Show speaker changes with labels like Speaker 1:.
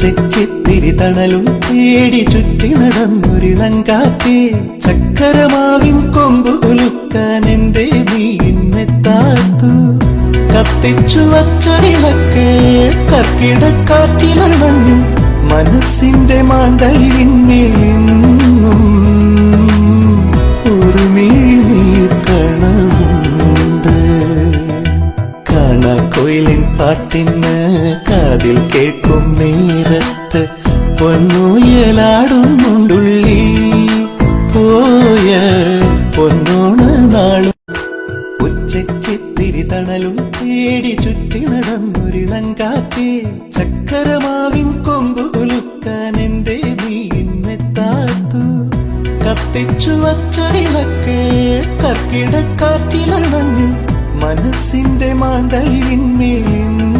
Speaker 1: ഉച്ചയ്ക്കിത്തിരി തണലും തേടി ചുറ്റി നടന്നൊരിളങ്കാറ്റേ, ചക്കരമാവിൻ കൊമ്പു കൊലുക്കാൻ എന്തേ നീ എന്നെത്താത്തു? കത്തിച്ചു വച്ചൊരിളക്ക് കർക്കിടക്കാറ്റിലണഞ്ഞു, മനസ്സിന്റെ മാന്തളിരിന്മേലെന്നും ഒരു മിഴിനീർ കണമുണ്ട്. കാണാക്കൊയിലിൻ പാട്ടിന് കാതിൽ കേൾക്കും നേരത്ത് പൊന്നുയലാടുന്നുണ്ടുള്ളിൽ പോയ പൊന്നോണ നാളും. ഉച്ചയ്ക്കിത്തിരി തണലും തേടി ചുറ്റി നടന്നൊരിളങ്കാറ്റേ, ചക്കരമാവിൻ കൊമ്പു കൊലുക്കാൻ എന്തേ നീ എന്നെത്താത്തു? കത്തിച്ചു വച്ചൊരിളക്ക് കർക്കിടക്കാറ്റിലണഞ്ഞു, മനസ്സിന്റെ മാന്തളിരിന്മേലെന്നും